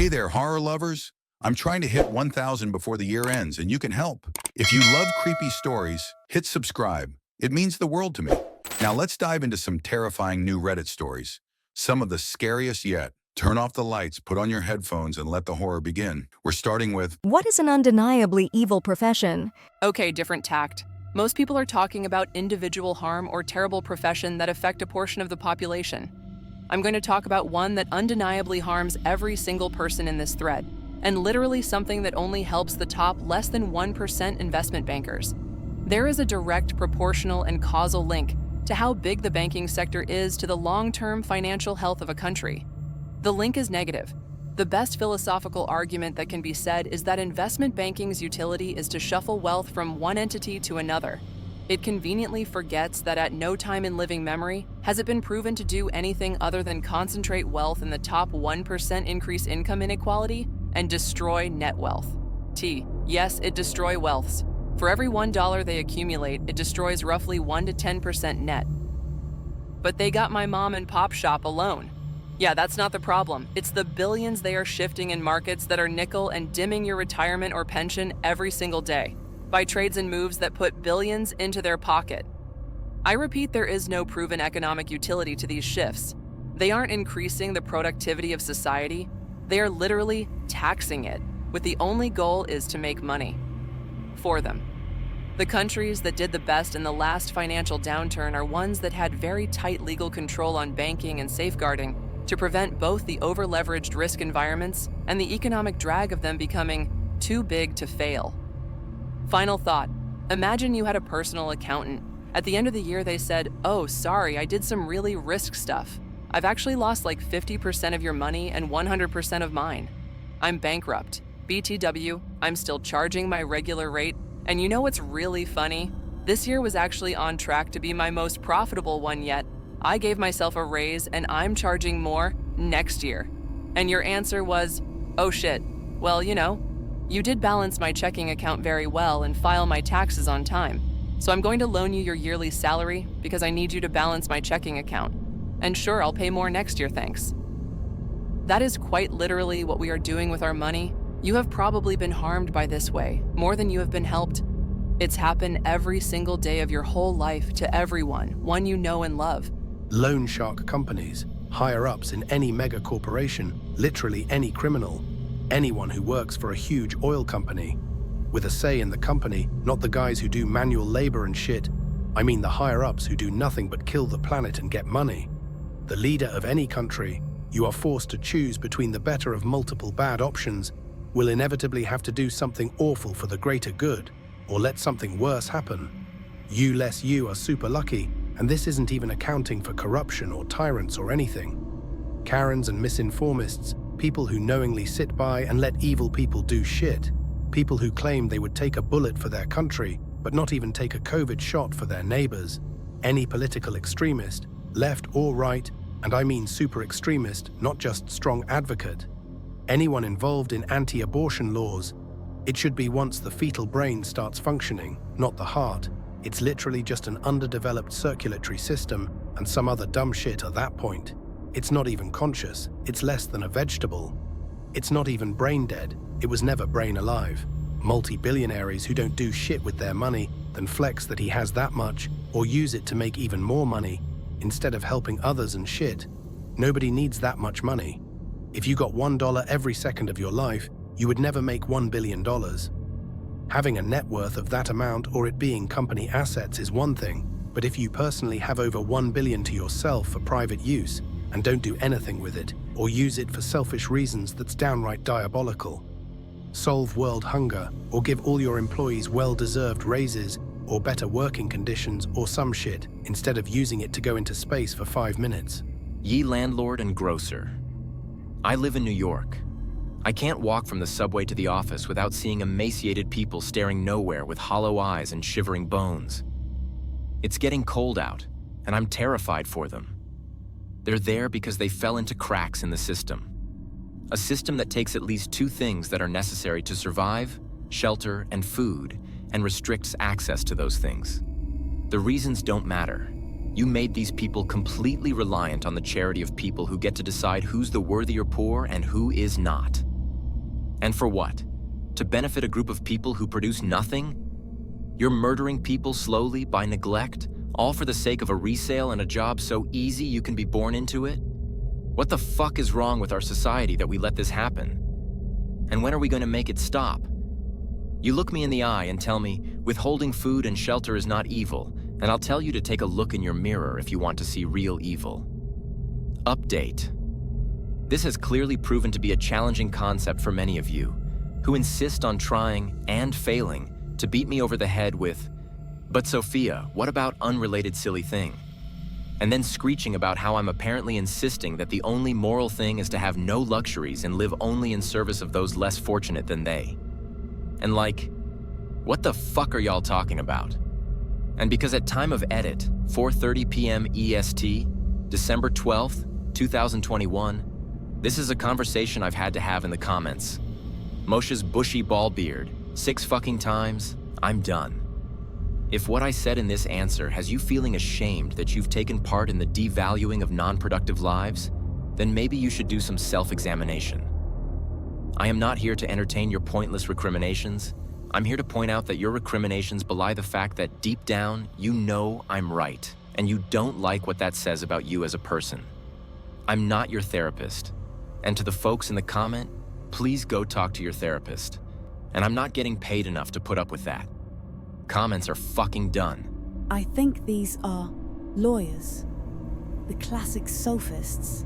Hey there, horror lovers. I'm trying to hit 1,000 before the year ends, and you can help. If you love creepy stories, hit subscribe. It means the world to me. Now let's dive into some terrifying new Reddit stories. Some of the scariest yet. Turn off the lights, put on your headphones, and let the horror begin. We're starting with, What is an undeniably evil profession? Okay, different tact. Most people are talking about individual harm or terrible profession that affect a portion of the population. I'm going to talk about one that undeniably harms every single person in this thread, and literally something that only helps the top less than 1% investment bankers. There is a direct, proportional, and causal link to how big the banking sector is to the long-term financial health of a country. The link is negative. The best philosophical argument that can be said is that investment banking's utility is to shuffle wealth from one entity to another. It conveniently forgets that at no time in living memory has it been proven to do anything other than concentrate wealth in the top 1%, increase income inequality, and destroy net wealth. Yes, it destroys wealths. For every $1 they accumulate, it destroys roughly 1 to 10% net. But they got my mom and pop shop alone. Yeah, that's not the problem. It's the billions they are shifting in markets that are nickel and dimming your retirement or pension every single day, by trades and moves that put billions into their pocket. I repeat, there is no proven economic utility to these shifts. They aren't increasing the productivity of society. They are literally taxing it, with the only goal is to make money. For them. The countries that did the best in the last financial downturn are ones that had very tight legal control on banking and safeguarding to prevent both the over-leveraged risk environments and the economic drag of them becoming too big to fail. Final thought. Imagine you had a personal accountant. At the end of the year, they said, "Oh, sorry, I did some really risk stuff. I've actually lost like 50% of your money and 100% of mine. I'm bankrupt. BTW, I'm still charging my regular rate. And you know what's really funny? This year was actually on track to be my most profitable one yet. I gave myself a raise and I'm charging more next year." And your answer was, "Oh shit. Well, you did balance my checking account very well and file my taxes on time. So I'm going to loan you your yearly salary because I need you to balance my checking account. And sure, I'll pay more next year, thanks." That is quite literally what we are doing with our money. You have probably been harmed by this way, more than you have been helped. It's happened every single day of your whole life to everyone, one you know and love. Loan shark companies, higher-ups in any mega corporation, literally any criminal, anyone who works for a huge oil company, with a say in the company, not the guys who do manual labor and shit. I mean the higher-ups who do nothing but kill the planet and get money. The leader of any country, you are forced to choose between the better of multiple bad options, will inevitably have to do something awful for the greater good, or let something worse happen. You are super lucky, and this isn't even accounting for corruption or tyrants or anything. Karens and misinformists, people who knowingly sit by and let evil people do shit. People who claim they would take a bullet for their country, but not even take a COVID shot for their neighbors. Any political extremist, left or right, and I mean super extremist, not just strong advocate. Anyone involved in anti-abortion laws. It should be once the fetal brain starts functioning, not the heart. It's literally just an underdeveloped circulatory system and some other dumb shit at that point. It's not even conscious, it's less than a vegetable. It's not even brain dead, it was never brain alive. Multi-billionaires who don't do shit with their money, then flex that he has that much, or use it to make even more money, instead of helping others and shit. Nobody needs that much money. If you got $1 every second of your life, you would never make $1 billion. Having a net worth of that amount or it being company assets is one thing, but if you personally have over $1 billion to yourself for private use and don't do anything with it or use it for selfish reasons, that's downright diabolical. Solve world hunger or give all your employees well-deserved raises or better working conditions or some shit instead of using it to go into space for 5 minutes. Ye landlord and grocer. I live in New York. I can't walk from the subway to the office without seeing emaciated people staring nowhere with hollow eyes and shivering bones. It's getting cold out, and I'm terrified for them. They're there because they fell into cracks in the system. A system that takes at least 2 things that are necessary to survive, shelter, and food, and restricts access to those things. The reasons don't matter. You made these people completely reliant on the charity of people who get to decide who's the worthier poor and who is not. And for what? To benefit a group of people who produce nothing? You're murdering people slowly by neglect, all for the sake of a resale and a job so easy you can be born into it? What the fuck is wrong with our society that we let this happen? And when are we going to make it stop? You look me in the eye and tell me withholding food and shelter is not evil, and I'll tell you to take a look in your mirror if you want to see real evil. Update. This has clearly proven to be a challenging concept for many of you, who insist on trying and failing to beat me over the head with, "But Sophia, what about unrelated silly thing?" And then screeching about how I'm apparently insisting that the only moral thing is to have no luxuries and live only in service of those less fortunate than they. And like, what the fuck are y'all talking about? And because at time of edit, 4:30 p.m. EST, December 12th, 2021, this is a conversation I've had to have in the comments. Moshe's bushy ball beard, 6 fucking times, I'm done. If what I said in this answer has you feeling ashamed that you've taken part in the devaluing of non-productive lives, then maybe you should do some self-examination. I am not here to entertain your pointless recriminations. I'm here to point out that your recriminations belie the fact that deep down, you know I'm right, and you don't like what that says about you as a person. I'm not your therapist. And to the folks in the comment, please go talk to your therapist. And I'm not getting paid enough to put up with that. Comments are fucking done. I think these are lawyers, the classic sophists.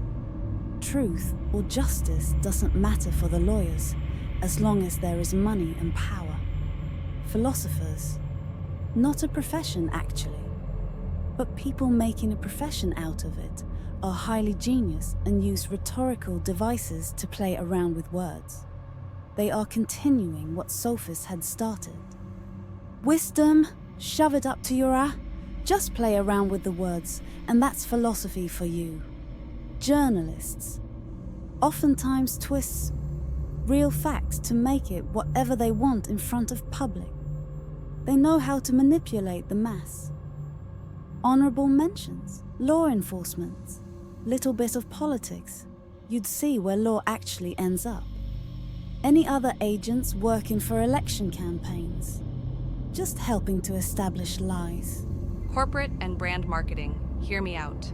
Truth or justice doesn't matter for the lawyers, as long as there is money and power. Philosophers, not a profession actually, but people making a profession out of it are highly genius and use rhetorical devices to play around with words. They are continuing what sophists had started. Wisdom, shove it up to your just play around with the words, and that's philosophy for you. Journalists oftentimes twist real facts to make it whatever they want in front of public. They know how to manipulate the mass. Honorable mentions, law enforcement, little bit of politics. You'd see where law actually ends up. Any other agents working for election campaigns, just helping to establish lies. Corporate and brand marketing, hear me out.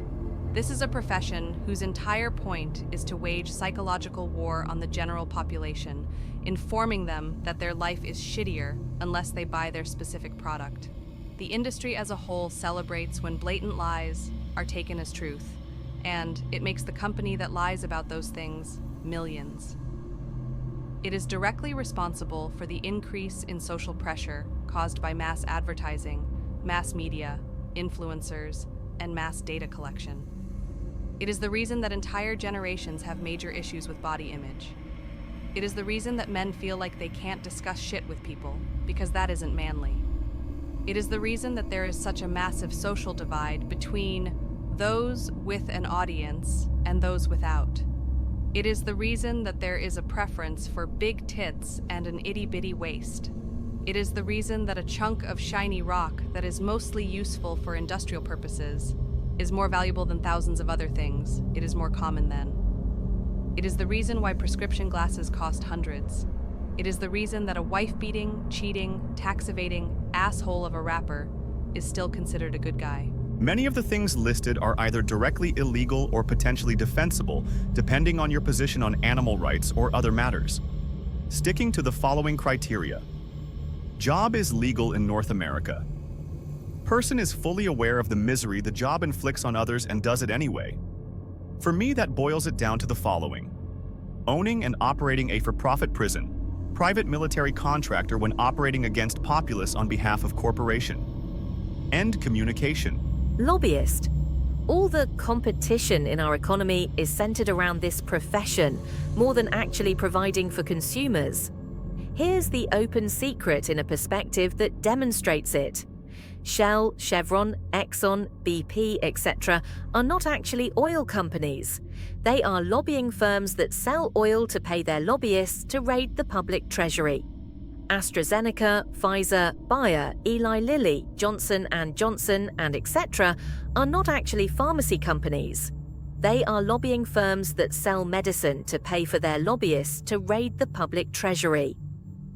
This is a profession whose entire point is to wage psychological war on the general population, informing them that their life is shittier unless they buy their specific product. The industry as a whole celebrates when blatant lies are taken as truth, and it makes the company that lies about those things millions. It is directly responsible for the increase in social pressure caused by mass advertising, mass media, influencers, and mass data collection. It is the reason that entire generations have major issues with body image. It is the reason that men feel like they can't discuss shit with people, because that isn't manly. It is the reason that there is such a massive social divide between those with an audience and those without. It is the reason that there is a preference for big tits and an itty-bitty waist. It is the reason that a chunk of shiny rock that is mostly useful for industrial purposes is more valuable than thousands of other things. It is more common then. It is the reason why prescription glasses cost hundreds. It is the reason that a wife-beating, cheating, tax-evading asshole of a rapper is still considered a good guy. Many of the things listed are either directly illegal or potentially defensible, depending on your position on animal rights or other matters. Sticking to the following criteria. Job is legal in North America. Person is fully aware of the misery the job inflicts on others and does it anyway. For me, that boils it down to the following. Owning and operating a for-profit prison, private military contractor when operating against populace on behalf of corporation. End communication. Lobbyist. All the competition in our economy is centered around this profession, more than actually providing for consumers. Here's the open secret in a perspective that demonstrates it. Shell, Chevron, Exxon, BP, etc. are not actually oil companies. They are lobbying firms that sell oil to pay their lobbyists to raid the public treasury. AstraZeneca, Pfizer, Bayer, Eli Lilly, Johnson & Johnson, and etc. are not actually pharmacy companies. They are lobbying firms that sell medicine to pay for their lobbyists to raid the public treasury.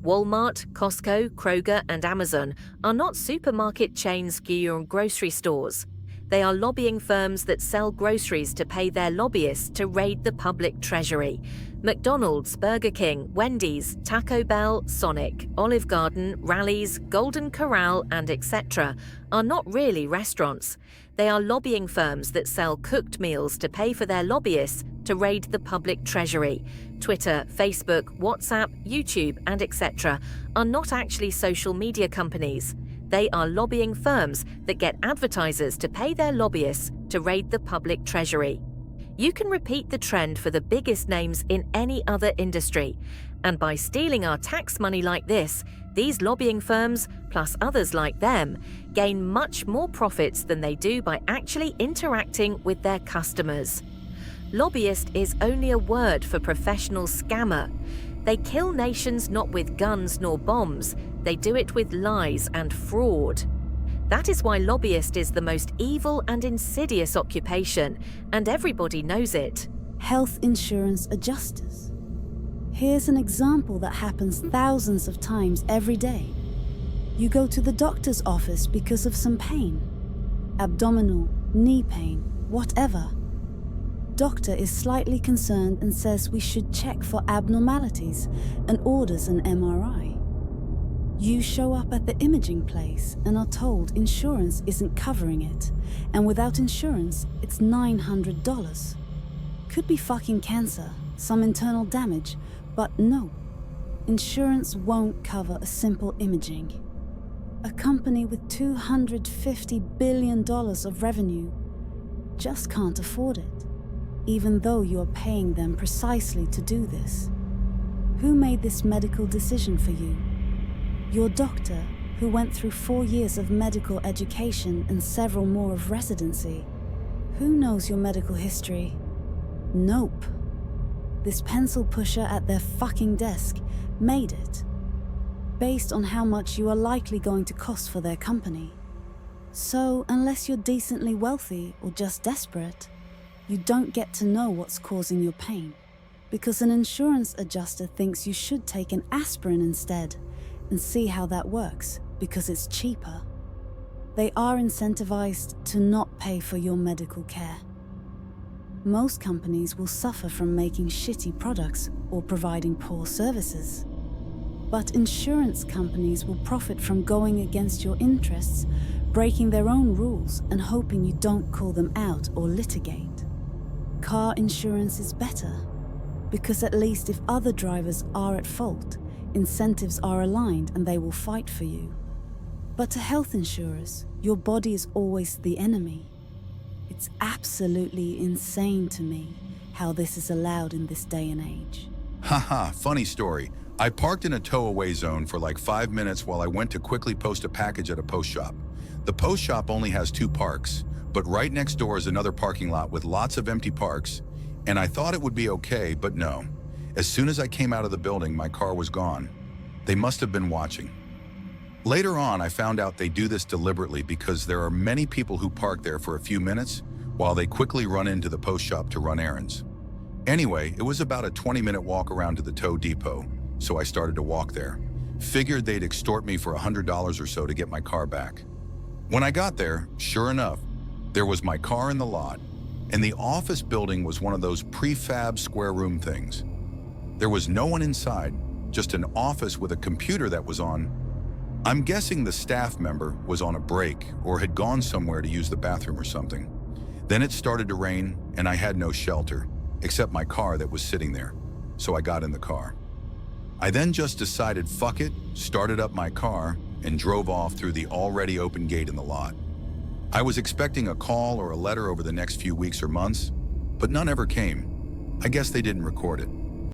Walmart, Costco, Kroger, and Amazon are not supermarket chains or grocery stores. They are lobbying firms that sell groceries to pay their lobbyists to raid the public treasury. McDonald's, Burger King, Wendy's, Taco Bell, Sonic, Olive Garden, Rally's, Golden Corral, and etc. are not really restaurants. They are lobbying firms that sell cooked meals to pay for their lobbyists to raid the public treasury. Twitter, Facebook, WhatsApp, YouTube, and etc. are not actually social media companies. They are lobbying firms that get advertisers to pay their lobbyists to raid the public treasury. You can repeat the trend for the biggest names in any other industry. And by stealing our tax money like this, these lobbying firms, plus others like them, gain much more profits than they do by actually interacting with their customers. Lobbyist is only a word for professional scammer. They kill nations not with guns nor bombs, they do it with lies and fraud. That is why lobbyist is the most evil and insidious occupation, and everybody knows it. Health insurance adjusters. Here's an example that happens thousands of times every day. You go to the doctor's office because of some pain. Abdominal, knee pain, whatever. Doctor is slightly concerned and says we should check for abnormalities and orders an MRI. You show up at the imaging place and are told insurance isn't covering it, and without insurance, it's $900. Could be fucking cancer, some internal damage, but no. Insurance won't cover a simple imaging. A company with $250 billion of revenue just can't afford it, even though you're paying them precisely to do this. Who made this medical decision for you? Your doctor, who went through 4 years of medical education and several more of residency. Who knows your medical history? Nope. This pencil pusher at their fucking desk made it, based on how much you are likely going to cost for their company. So, unless you're decently wealthy or just desperate, you don't get to know what's causing your pain, because an insurance adjuster thinks you should take an aspirin instead and see how that works, because it's cheaper. They are incentivized to not pay for your medical care. Most companies will suffer from making shitty products or providing poor services. But insurance companies will profit from going against your interests, breaking their own rules and hoping you don't call them out or litigate. Car insurance is better, because at least if other drivers are at fault, incentives are aligned and they will fight for you. But to health insurers, your body is always the enemy. It's absolutely insane to me how this is allowed in this day and age. Haha, funny story. I parked in a tow-away zone for like 5 minutes while I went to quickly post a package at a post shop. The post shop only has 2 parks, but right next door is another parking lot with lots of empty parks, and I thought it would be okay, but no. As soon as I came out of the building, my car was gone. They must have been watching. Later on, I found out they do this deliberately because there are many people who park there for a few minutes while they quickly run into the post shop to run errands. Anyway, it was about a 20-minute walk around to the tow depot, so I started to walk there. Figured they'd extort me for $100 or so to get my car back. When I got there, sure enough, there was my car in the lot, and the office building was one of those prefab square room things. There was no one inside, just an office with a computer that was on. I'm guessing the staff member was on a break or had gone somewhere to use the bathroom or something. Then it started to rain, and I had no shelter, except my car that was sitting there, so I got in the car. I then just decided fuck it, started up my car, and drove off through the already open gate in the lot. I was expecting a call or a letter over the next few weeks or months, but none ever came. I guess they didn't record it.